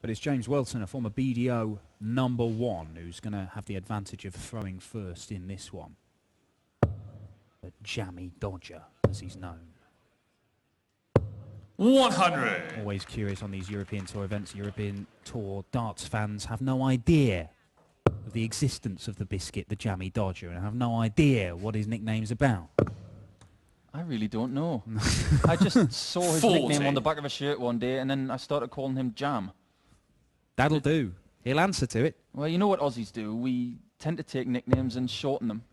But it's James Wilson, a former BDO #1, who's going to have the advantage of throwing first in this one. The Jammy Dodger, as he's known. 100. Always curious on these European Tour events. European Tour darts fans have no idea of the existence of the biscuit, the Jammy Dodger, and have no idea what his nickname's about. I really don't know. I just saw his nickname on the back of a shirt one day, and then I started calling him Jam. That'll do. He'll answer to it. Well, you know what Aussies do. We tend to take nicknames and shorten them.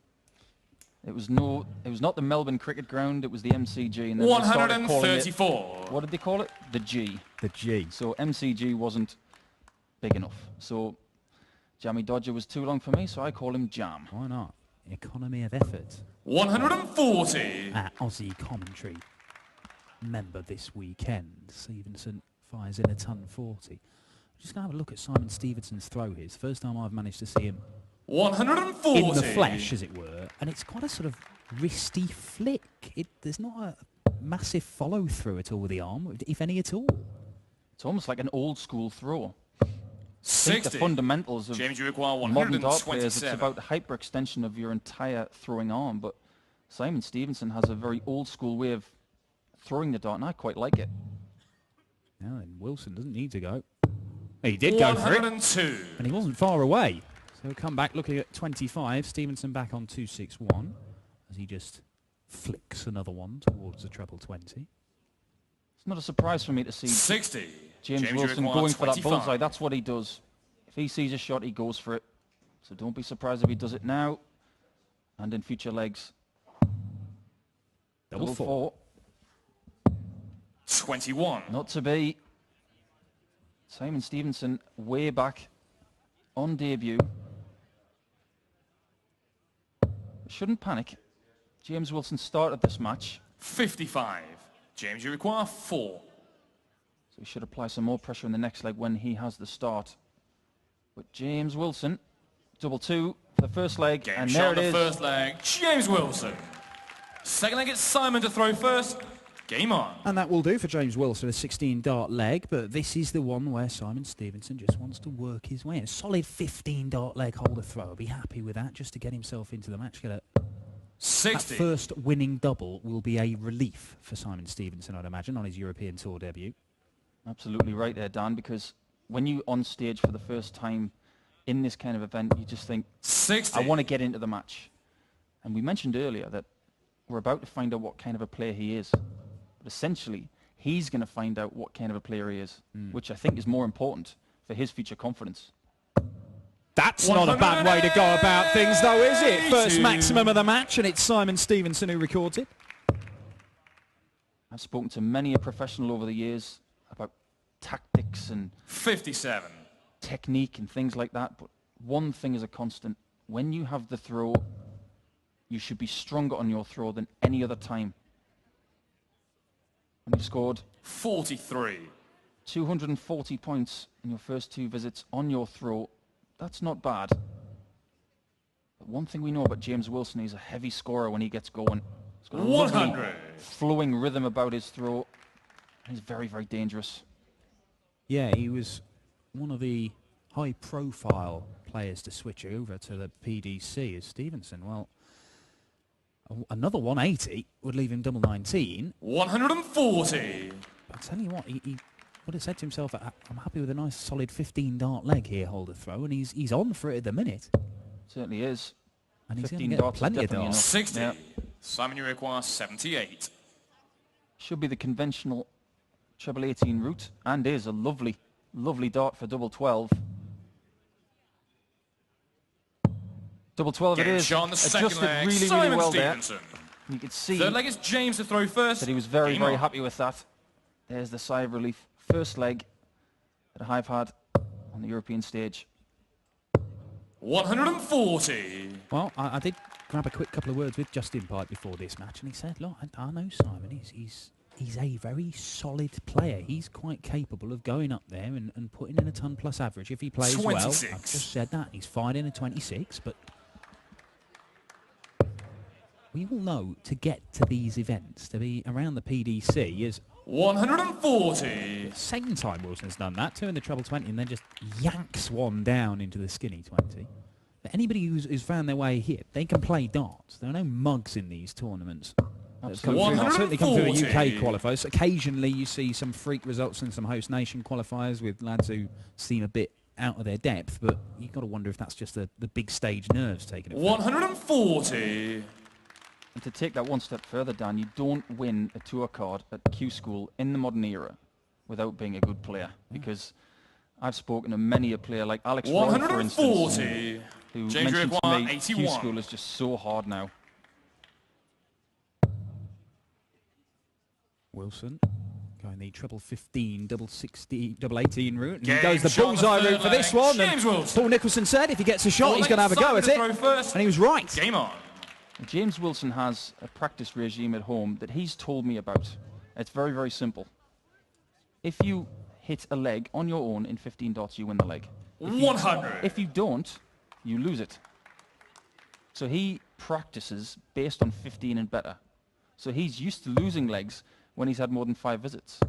It was not the Melbourne Cricket Ground. It was the MCG. And then 134. What did they call it? The G. The G. So MCG wasn't big enough. So Jammy Dodger was too long for me, so I call him Jam. Why not? Economy of effort. 140. At Aussie commentary. Member this weekend. Stevenson fires in a ton 40. Just going to have a look at Simon Stevenson's throw here. It's the first time I've managed to see him 140. in the flesh, as it were. And it's quite a sort of wristy flick. There's not a massive follow-through at all with the arm, if any at all. It's almost like an old-school throw. 60. The fundamentals of James, you require modern dart 127. players, it's about hyperextension of your entire throwing arm. But Simon Stevenson has a very old-school way of throwing the dart, and I quite like it. Now then, Wilson doesn't need to go. He did go for it, and he wasn't far away. So we'll come back looking at 25. Stevenson back on 261 as he just flicks another one towards the treble 20. It's not a surprise for me to see 60. James Wilson going for that bullseye. That's what he does. If he sees a shot, he goes for it. So don't be surprised if he does it now and in future legs. Double four. 21. Not to be. Simon Stevenson way back on debut. Shouldn't panic. James Wilson started this match. 55. James, you require 4. So he should apply some more pressure in the next leg when he has the start. But James Wilson, double 2 for the first leg. Game and shot there it is. The first leg, James Wilson. Second leg, it's Simon to throw first. Game on. And that will do for James Wilson, a 16-dart leg, but this is the one where Simon Stevenson just wants to work his way in. A solid 15-dart leg holder throw. I'll be happy with that just to get himself into the match. 60. That first winning double will be a relief for Simon Stevenson, I'd imagine, on his European Tour debut. Absolutely right there, Dan, because when you're on stage for the first time in this kind of event, you just think, 60. I want to get into the match. And we mentioned earlier that we're about to find out what kind of a player he is. But essentially, he's going to find out what kind of a player he is, which I think is more important for his future confidence. That's not a bad way to go about things, though, is it? First maximum of the match, and it's Simon Stevenson who records it. I've spoken to many a professional over the years about tactics and 57. technique and things like that, but one thing is a constant. When you have the throw, you should be stronger on your throw than any other time. And you scored 43. 240 points in your first 2 visits on your throw. That's not bad. But one thing we know about James Wilson, he's a heavy scorer when he gets going. He's got a 100. flowing rhythm about his throw. He's very, very dangerous. Yeah, he was one of the high-profile players to switch over to the PDC as Stevenson. Well, another 180 would leave him double 19. 140. I'll tell you what, he would have said to himself, I'm happy with a nice solid 15-dart leg here, holder throw, and he's on for it at the minute. Certainly is. And he's 15 going to get darts plenty of definitely darts. 60. Yeah. Simon, you require 78. Should be the conventional treble 18 route, and is a lovely, lovely dart for double 12. Double 12 it is. Shot on the second Adjusted leg. really, Simon really well Stevenson. there. You could see Third leg is James to throw first. that he was very, Game very on. happy with that. There's the sigh of relief. First leg that I've had on the European stage. 140. Well, I did grab a quick couple of words with Justin Pipe before this match, and he said, look, I know Simon, he's a very solid player. He's quite capable of going up there and putting in a ton plus average if he plays 26. well. I've just said that. He's fine in a 26, but we all know to get to these events, to be around the PDC, as 140. Second time Wilson's done that, 2 in the treble 20, and then just yanks one down into the skinny 20. But anybody who's found their way here, they can play darts. There are no mugs in these tournaments. Certainly come through the UK qualifiers. Occasionally you see some freak results in some host nation qualifiers with lads who seem a bit out of their depth, but you've got to wonder if that's just the big stage nerves taking it. 140. And to take that one step further, Dan, you don't win a tour card at Q School in the modern era without being a good player. Because I've spoken to many a player like Alex Rowe, for instance, who mentioned to me 81. Q School is just so hard now. Wilson going the treble 15, double 60, double 18 route. And he goes the bullseye route for this one. And Paul Nicholson said if he gets a shot, he's going to have a go at it. And he was right. Game on. James Wilson has a practice regime at home that he's told me about. It's very, very simple. If you hit a leg on your own in 15 dots, you win the leg. 100. If you don't, you lose it. So he practices based on 15 and better. So he's used to losing legs when he's had more than 5 visits.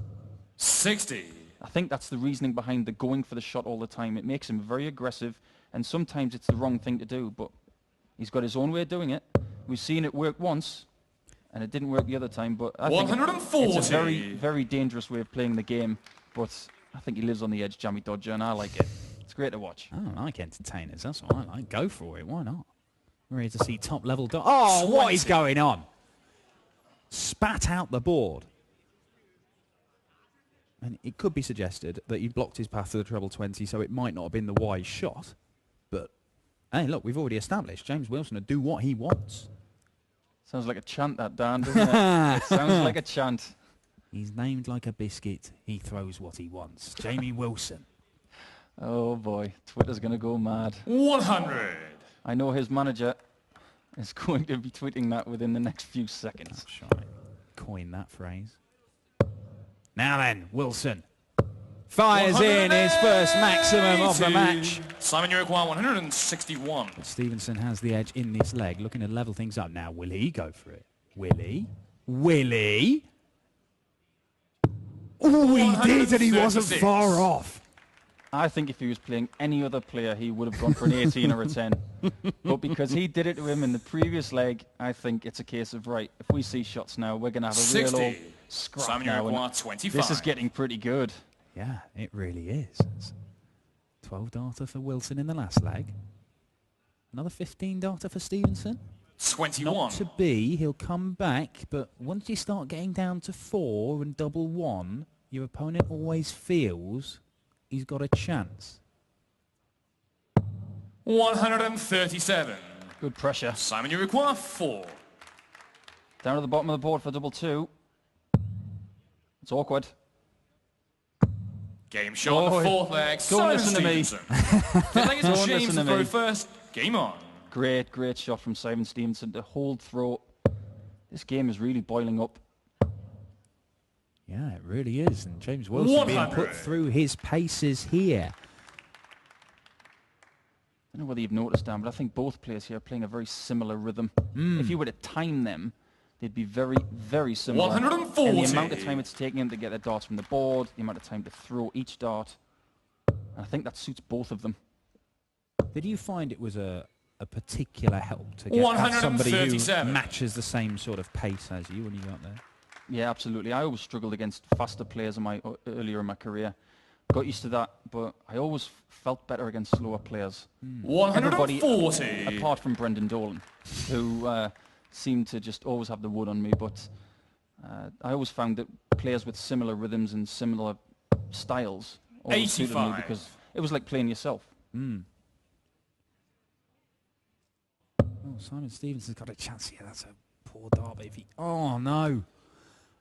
60. I think that's the reasoning behind the going for the shot all the time. It makes him very aggressive, and sometimes it's the wrong thing to do, but he's got his own way of doing it. We've seen it work once, and it didn't work the other time, but I think it's a very, very dangerous way of playing the game, but I think he lives on the edge, Jamie Dodger, and I like it. It's great to watch. I like entertainers. That's what I like. Go for it. Why not? We're here to see top-level darts. Oh, what is going on? Spat out the board. And it could be suggested that he blocked his path to the treble 20, so it might not have been the wise shot. But, hey, look, we've already established James Wilson will do what he wants. Sounds like a chant, that, Dan, doesn't it? It sounds like a chant. He's named like a biscuit. He throws what he wants. Jamie Wilson. Oh, boy. Twitter's going to go mad. 100. I know his manager is going to be tweeting that within the next few seconds. That's right. Coin that phrase. Now then, Wilson fires in his first maximum of the match. Simon, you require 161. But Stevenson has the edge in this leg, looking to level things up. Now, will he go for it? Will he? Will he? Oh, he did, and he wasn't far off. I think if he was playing any other player, he would have gone for an 18 or a 10. But because he did it to him in the previous leg, I think it's a case of, right, if we see shots now, we're going to have a real old scrap Simon, now. you require 25. This is getting pretty good. Yeah, it really is. It's 12 darter for Wilson in the last leg. Another 15 darter for Stevenson. 21. Not to be, he'll come back, but once you start getting down to 4 and double 1, your opponent always feels he's got a chance. 137. Good pressure. Simon, you require 4. Down at the bottom of the board for double 2. It's awkward. Game shot on the 4th leg. Don't listen to me. The leg is James to throw first. Game on. Great, great shot from Simon Stevenson to hold throw. This game is really boiling up. Yeah, it really is. And James Wilson being put through his paces here. I don't know whether you've noticed, Dan, but I think both players here are playing a very similar rhythm. If you were to time them, they'd be very, very similar. 140. And the amount of time it's taking them to get their darts from the board, the amount of time to throw each dart. And I think that suits both of them. Did you find it was a particular help to get somebody who matches the same sort of pace as you when you got there? Yeah, absolutely. I always struggled against faster players earlier in my career. Got used to that, but I always felt better against slower players. 140. Everybody, apart from Brendan Dolan, who seemed to just always have the wood on me, but I always found that players with similar rhythms and similar styles always suited me because it was like playing yourself. Oh, Simon Stevenson's got a chance here. That's a poor dart. If he, oh no.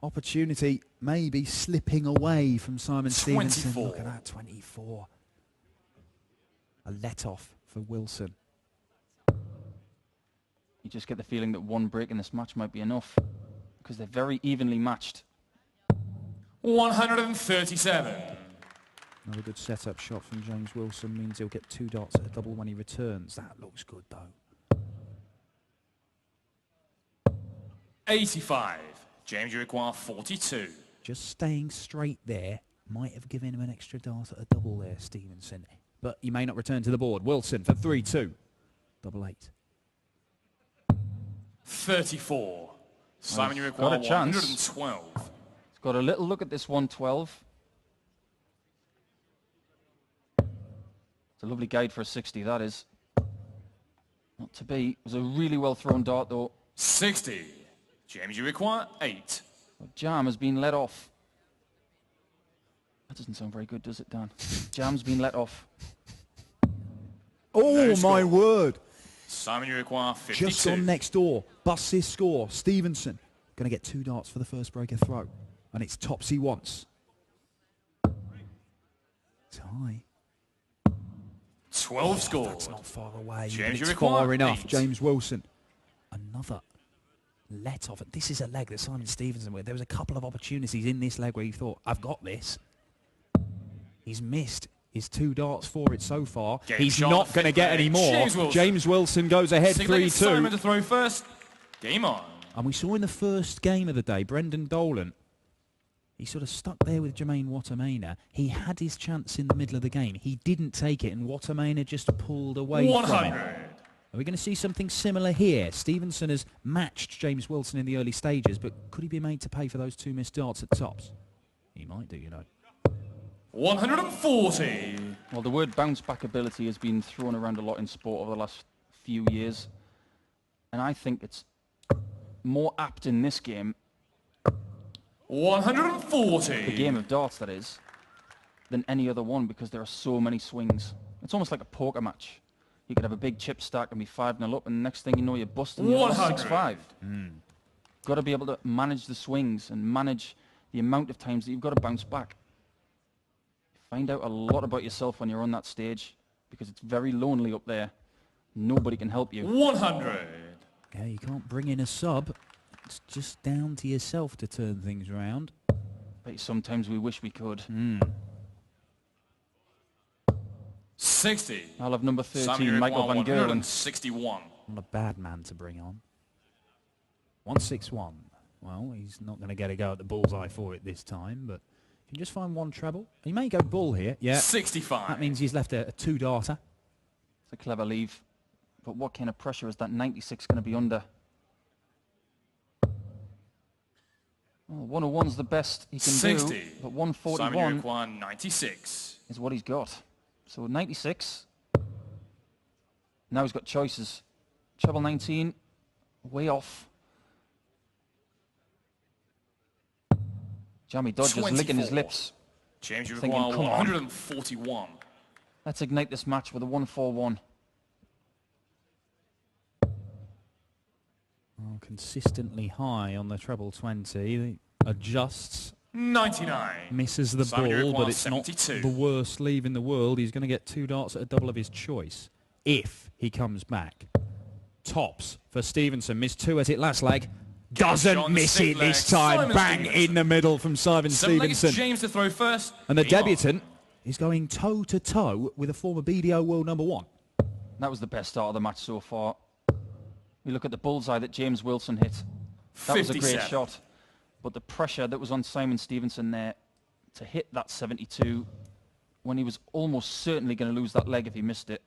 Opportunity maybe slipping away from Simon Stevenson. Look at that, 24. A let-off for Wilson. You just get the feeling that one break in this match might be enough because they're very evenly matched. 137. Another good setup shot from James Wilson means he'll get 2 darts at a double when he returns. That looks good, though. 85. James, you require 42. Just staying straight there might have given him an extra dart at a double there, Stevenson. But he may not return to the board. Wilson for 3-2. Double 8. 34. Simon, you Got require a chance. 112. He's got a little look at this 112. It's a lovely guide for a 60, that is. Not to be. It was a really well thrown dart, though. 60. James, you require 8. Jam has been let off. That doesn't sound very good, does it, Dan? Jam's been let off. Oh, No my score. word. Simon, you require 52. Just on next door. Busts his score. Stevenson going to get 2 darts for the first breaker throw. And it's tops he wants. It's high. 12 scores. That's not far away. James, It's you require far enough. 8. James Wilson. Another let off. This is a leg that Simon Stevenson with. There was a couple of opportunities in this leg where he thought, I've got this. He's missed his 2 darts for it so far. Game He's shot, not going to get any more. James Wilson. Goes ahead Signaling Simon 3-2. to throw first. Game on. And we saw in the first game of the day, Brendan Dolan, he sort of stuck there with Jermaine Watamaina. He had his chance in the middle of the game. He didn't take it, and Watamaina just pulled away from 100. him. Are we going to see something similar here? Stevenson has matched James Wilson in the early stages, but could he be made to pay for those 2 missed darts at tops? He might do, you know. 140. Well, the word bounce back ability has been thrown around a lot in sport over the last few years. And I think it's more apt in this game, 140. the game of darts that is, than any other one because there are so many swings. It's almost like a poker match. You could have a big chip stack and be 5-0 up, and the next thing you know, you're busting. You're 6-5. Got to be able to manage the swings and manage the amount of times that you've got to bounce back. Find out a lot about yourself when you're on that stage because it's very lonely up there. Nobody can help you. 100. Yeah, you can't bring in a sub. It's just down to yourself to turn things around. But sometimes we wish we could. 60. I'll have number 13, Simon, you Michael require van Gerwen. 161. Not a bad man to bring on. 161. Well, he's not going to get a go at the bullseye for it this time, but you can just find 1 treble. He may go bull here. Yeah. 65. That means he's left a 2-darter. It's a clever leave. But what kind of pressure is that 96 going to be under? Well, 101's the best he can 60. do, but Simon, you 141 require 96. is what he's got. So 96. Now he's got choices. Treble 19, way off. Jamie Dodger's 24. licking his lips. James, you Thinking, require come on. 141. Let's ignite this match with a 141. Oh, consistently high on the treble 20. He adjusts, 99. misses the Simon, you ball, but require it's 72. not the worst leave in the world. He's going to get 2 darts at a double of his choice if he comes back. Tops for Stevenson. Missed 2 at it last leg. shot Doesn't on the miss stick it this leg. time. Simon Bang Stevenson. in the middle from Simon 7-legged Stevenson. James to throw first. And the Game on. debutant is going toe-to-toe with a former BDO world number 1. That was the best start of the match so far. We look at the bullseye that James Wilson hit. That was a great 57. shot. But the pressure that was on Simon Stevenson there to hit that 72 when he was almost certainly going to lose that leg if he missed it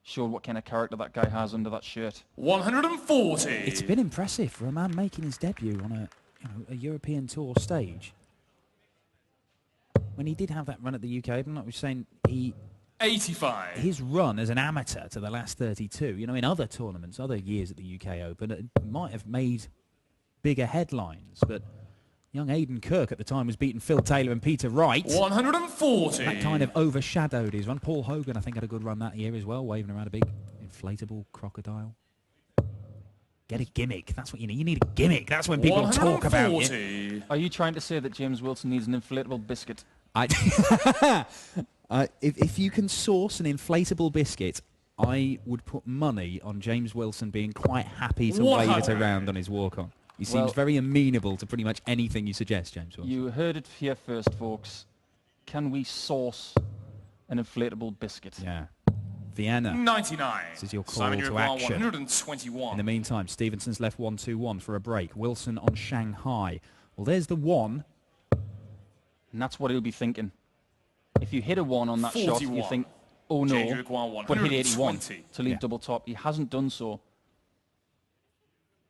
showed what kind of character that guy has under that shirt. 140. It's been impressive for a man making his debut on a European tour stage. When he did have that run at the UK Open, like we were saying, 85. his run as an amateur to the last 32, in other tournaments, other years at the UK Open, it might have made bigger headlines, but young Aidan Kirk at the time was beating Phil Taylor and Peter Wright. 140. That kind of overshadowed his run. Paul Hogan, I think, had a good run that year as well, waving around a big inflatable crocodile. Get a gimmick. That's what you need. You need a gimmick. That's when people talk about it. 140. Are you trying to say that James Wilson needs an inflatable biscuit? If you can source an inflatable biscuit, I would put money on James Wilson being quite happy to wave it 100. around on his walk-on. He Well, seems very amenable to pretty much anything you suggest, James Wilson. You heard it here first, folks. Can we source an inflatable biscuit? Yeah. Vienna. 99. This is your call Simon, you to require action. 121. In the meantime, Stevenson's left 1-2-1 for a break. Wilson on Shanghai. Well, there's the 1. And that's what he'll be thinking. If you hit a 1 on that shot, you 41. think, oh Change no, require but hit 81 120. to leave Yeah. double top. He hasn't done so.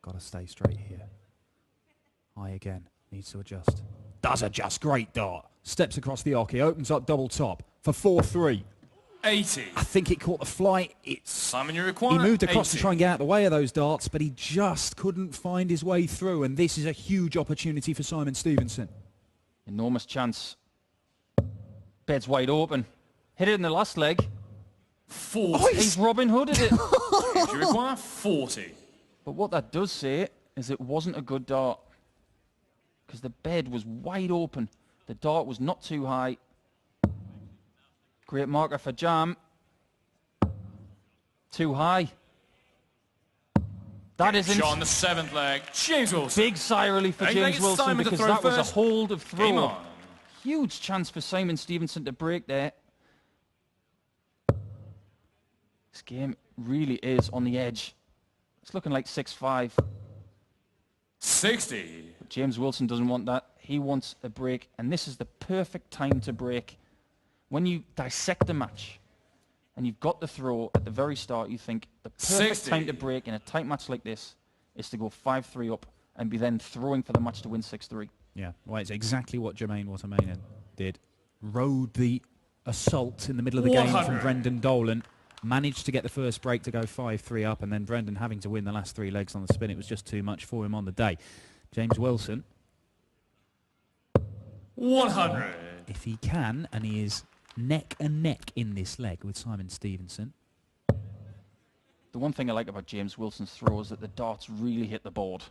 Got to stay straight here. High again. Needs to adjust. Does adjust. Great dart. Steps across the arc. He opens up double top for 4-3. 80. I think it caught the flight. Simon, you require He moved across 80. to try and get out of the way of those darts, but he just couldn't find his way through. And this is a huge opportunity for Simon Stevenson. Enormous chance. Bed's wide open. Hit it in the last leg. 40. He's Robin Hooded it. Change you require 40. But what that does say is it wasn't a good dart. Because the bed was wide open. The dart was not too high. Great marker for Jam. Too high. That isn't. Shot on the 7th leg. James Wilson. Big sigh relief for Eighth James leg, it's Wilson Simon to because throw that was a first. hold of Game throw. on. Huge chance for Simon Stevenson to break there. This game really is on the edge. It's looking like 6-5. 60. But James Wilson doesn't want that. He wants a break, and this is the perfect time to break. When you dissect a match and you've got the throw at the very start, you think the perfect 60. time to break in a tight match like this is to go 5-3 up and be then throwing for the match to win 6-3. Yeah, well, it's exactly what Jermaine Watamanen did. Rode the assault in the middle of the game 100. from Brendan Dolan. Managed to get the first break to go 5-3 up, and then Brendan having to win the last 3 legs on the spin. It was just too much for him on the day. James Wilson, 100. if he can, and he is neck and neck in this leg with Simon Stevenson. The one thing I like about James Wilson's throw is that the darts really hit the board.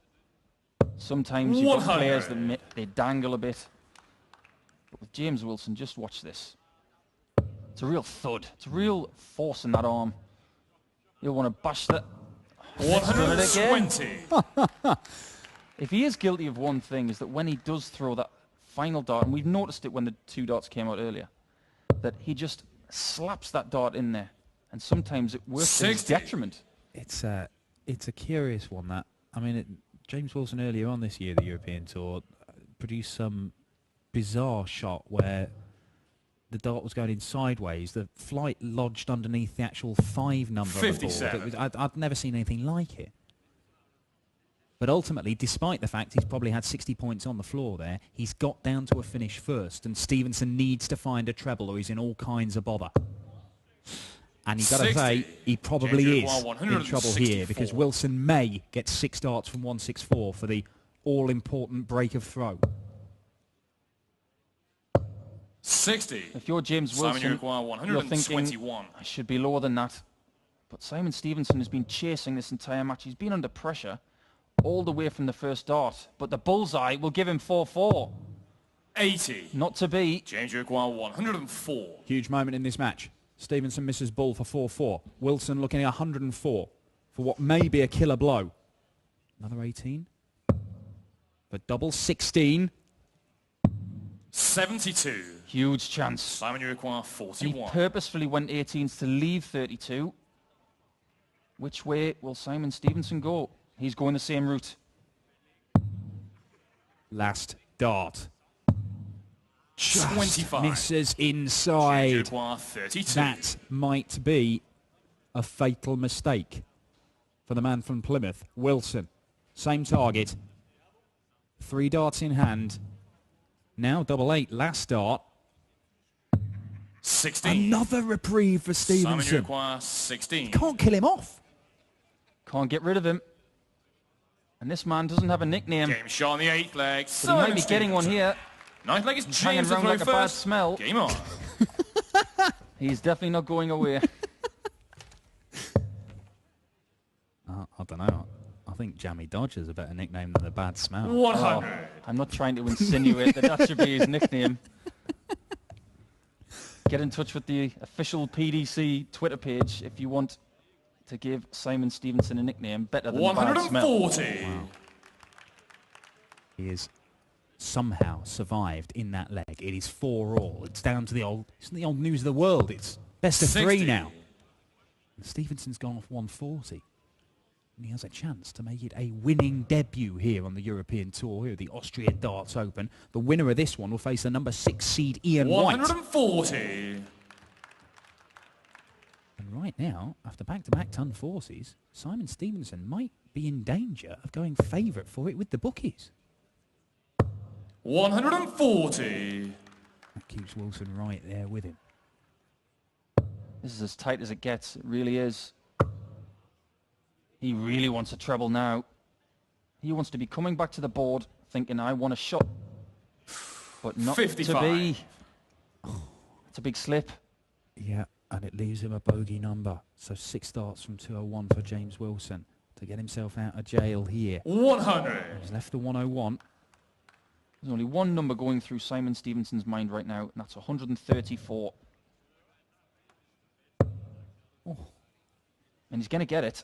Sometimes you've got 100. players that they dangle a bit. But with James Wilson, just watch this. It's a real thud. It's a real force in that arm. You'll want to bash that. 120. If he is guilty of one thing, is that when he does throw that final dart, and we've noticed it when the 2 darts came out earlier, that he just slaps that dart in there. And sometimes it works to his 60. detriment. It's a curious one, that. I mean, James Wilson earlier on this year, the European Tour, produced some bizarre shot where the dart was going in sideways. The flight lodged underneath the actual 5 number of the board. 57. I'd never seen anything like it. But ultimately, despite the fact he's probably had 60 points on the floor there, he's got down to a finish first, and Stevenson needs to find a treble or he's in all kinds of bother. And you've got to 60. say, he probably James is Wilson, in trouble here, because 164. Wilson may get 6 darts from 164 for the all-important break of throw. 60. If you're James Simon, Wilson, you require you're thinking, 121. I should be lower than that. But Simon Stevenson has been chasing this entire match. He's been under pressure all the way from the first dart. But the bullseye will give him 4-4. 80. Not to be. James, you require 104. Huge moment in this match. Stevenson misses ball for 4-4. Wilson looking at 104 for what may be a killer blow. Another 18. For double 16. 72. Huge chance. Simon, you require And 41. he purposefully went 18s to leave 32. Which way will Simon Stevenson go? He's going the same route. Last dart. Just 25. misses James, you inside. require 32. That might be a fatal mistake for the man from Plymouth, Wilson. Same target. 3 darts in hand. Now double 8, last dart. 16. Another reprieve for Simon, you Stevenson. require 16. Can't kill him off. Can't get rid of him. And this man doesn't have a nickname. James shot on the 8th leg. But he might be getting one here. 9th leg is He's hanging James to around throw like a bad first. smell. Game on. He's definitely not going away. I don't know. I think Jammy Dodge is a better nickname than the bad smell. 100. I'm not trying to insinuate that should be his nickname. Get in touch with the official PDC Twitter page if you want to give Simon Stevenson a nickname better than the bad smell. 140. Wow. He has somehow survived in that leg. It is 4-all. It's down to the old news of the world. It's best of 3 60. now. And Stevenson's gone off 140. And he has a chance to make it a winning debut here on the European Tour, here at the Austrian Darts Open. The winner of this one will face the number 6 seed Ian White. 140. And right now, after back-to-back ton forces, Simon Stevenson might be in danger of going favourite for it with the bookies. 140. That keeps Wilson right there with him. This is as tight as it gets. It really is. He really wants a treble now. He wants to be coming back to the board thinking, I want a shot. But not 55. to be. It's a big slip. Yeah, and it leaves him a bogey number. So 6 starts from 201 for James Wilson to get himself out of jail here. 100. He's left the 101. There's only one number going through Simon Stevenson's mind right now, and that's 134. Oh. And he's going to get it.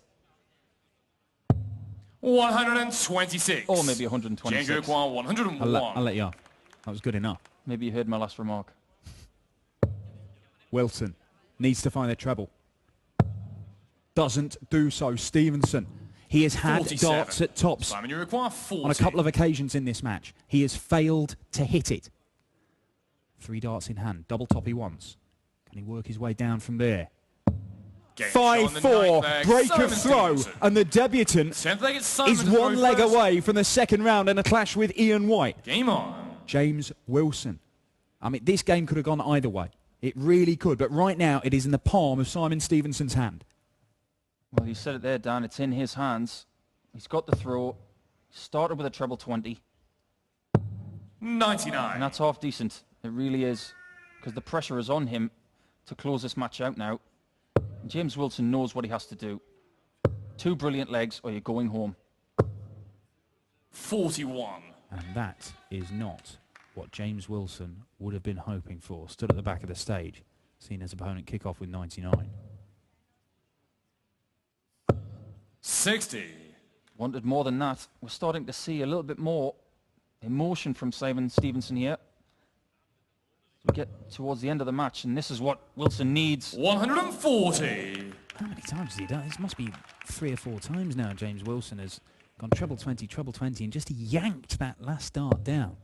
126. Or maybe 126. James Wilson, 101. I'll let you off. That was good enough. Maybe you heard my last remark. Wilson needs to find a treble. Doesn't do so. Stevenson. He has had 47. darts at tops Simon, you require 40. on a couple of occasions in this match. He has failed to hit it. 3 darts in hand. Double top he wants. Can he work his way down from there? 5-4, break of throw, and the debutant is 1 leg away from the second round and a clash with Ian White. Game on. James Wilson. I mean, this game could have gone either way. It really could, but right now it is in the palm of Simon Stevenson's hand. Well, you said it there, Dan. It's in his hands. He's got the throw. Started with a treble 20. 99. And that's half decent. It really is. Because the pressure is on him to close this match out now. James Wilson knows what he has to do. 2 brilliant legs or you're going home. 41. And that is not what James Wilson would have been hoping for. Stood at the back of the stage, seeing his opponent kick off with 99. 60. Wanted more than that. We're starting to see a little bit more emotion from Simon Stevenson here. We get towards the end of the match, and this is what Wilson needs. 140. How many times has he done? This must be 3 or 4 times now James Wilson has gone treble 20, and just yanked that last dart down.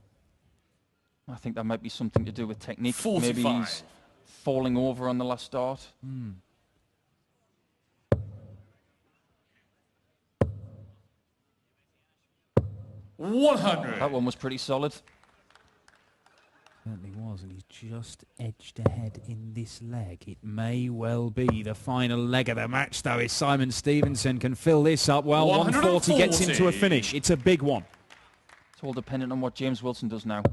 I think that might be something to do with technique. 45. Maybe he's falling over on the last dart. 100. That one was pretty solid. Certainly was, and he's just edged ahead in this leg. It may well be the final leg of the match, though, if Simon Stevenson can fill this up well. 140 gets him to a finish. It's a big one. It's all dependent on what James Wilson does now.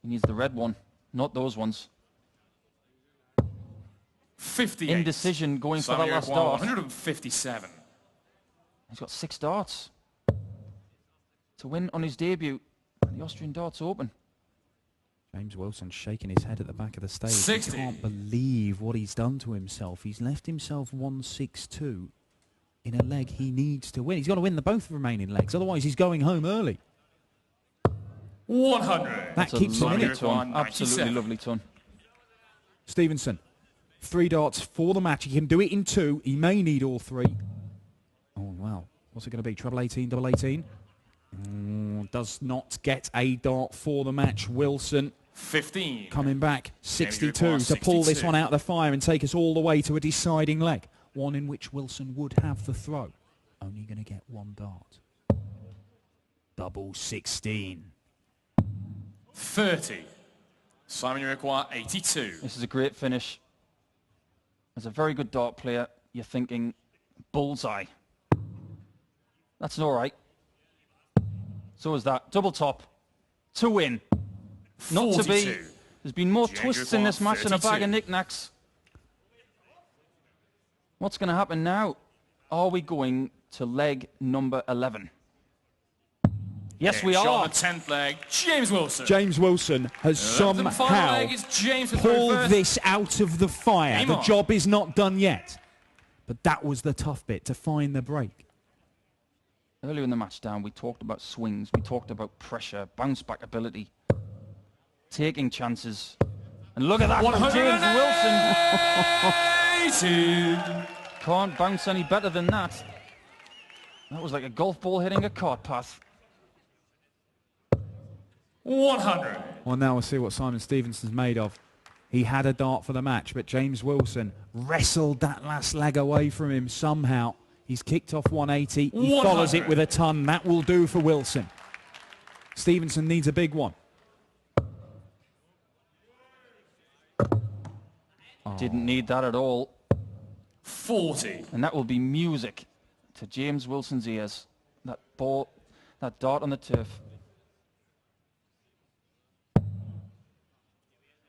He needs the red one, not those ones. 58. Indecision going for that last dart. 157. He's got 6 darts to win on his debut at the Austrian Darts Open. James Wilson shaking his head at the back of the stage. 60. He can't believe what he's done to himself. He's left himself 162 in a leg he needs to win. He's got to win the both remaining legs, otherwise he's going home early. 100. That keeps him in it. Ton. Absolutely lovely ton. Stevenson, 3 darts for the match. He can do it in 2. He may need all 3. Oh, wow. What's it going to be? Treble 18, double 18? Does not get a dart for the match. Wilson 15. coming back 62 to pull this one out of the fire and take us all the way to a deciding leg. One in which Wilson would have the throw. Only going to get 1 dart. Double 16. 30. Simon, you require 82. This is a great finish. As a very good dart player, you're thinking bullseye. That's all right. So is that. Double top to win. Not 42. to be. There's been more twists in this match than a bag of knickknacks. What's going to happen now? Are we going to leg number 11? Yes, we are. On the 10th leg, James Wilson. James Wilson has somehow pulled this out of the fire. The job is not done yet. But that was the tough bit, to find the break. Earlier in the match, Dan, we talked about swings, we talked about pressure, bounce back ability, taking chances. And look at that from James Wilson. can't bounce any better than that. That was like a golf ball hitting a cart path. 100. Well, now we'll see what Simon Stevenson's made of. He had a dart for the match, but James Wilson wrestled that last leg away from him somehow. He's kicked off 180. He 100. follows it with a ton. That will do for Wilson. Stevenson needs a big one. Didn't need that at all. 40. And that will be music to James Wilson's ears. That ball, that dart on the turf.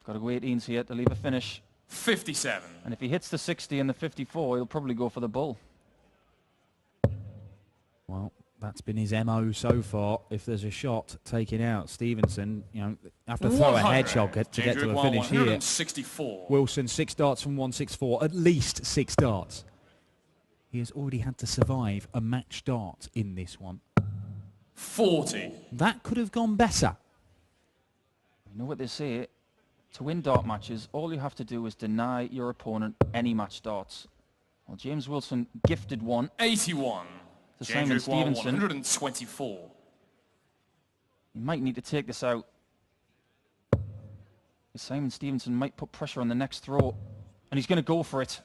Got to go 18s here to leave a finish. 57. And if he hits the 60 and the 54, he'll probably go for the bull. Well, that's been his MO so far. If there's a shot taken out, Stevenson, have to throw a head shot to get to a finish here. 164. Wilson, 6 darts from 164, at least 6 darts. He has already had to survive a match dart in this one. 40. That could have gone better. You know what they say? To win dart matches, all you have to do is deny your opponent any match darts. Well, James Wilson gifted one. 81. To Simon Stevenson. 124. He might need to take this out. Simon Stevenson might put pressure on the next throw. And he's going to go for it.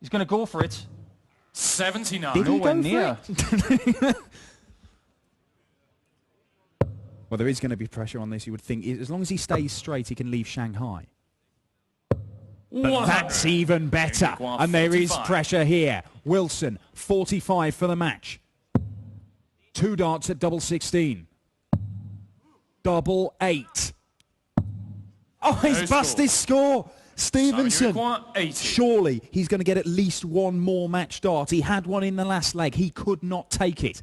He's going to go for it. 79. Did he Nowhere go for near. it? Well, there is going to be pressure on this, you would think. As long as he stays straight, he can leave Shanghai. But that's even better. And there is pressure here. Wilson, 45 for the match. 2 darts at double 16. Double 8. Oh, he's bust his score. Stevenson. Surely he's going to get at least one more match dart. He had one in the last leg. He could not take it.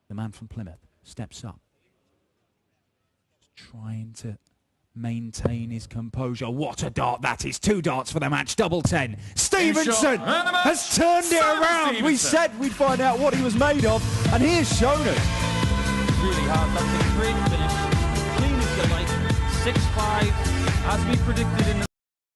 The man from Plymouth steps up. Trying to maintain his composure. What a dart that is. 2 darts for the match. Double 10. Stevenson has turned it around. We said we'd find out what he was made of, and he has shown us. Really hard. That's a great finish. Clean as you like. 6-5, as we predicted in the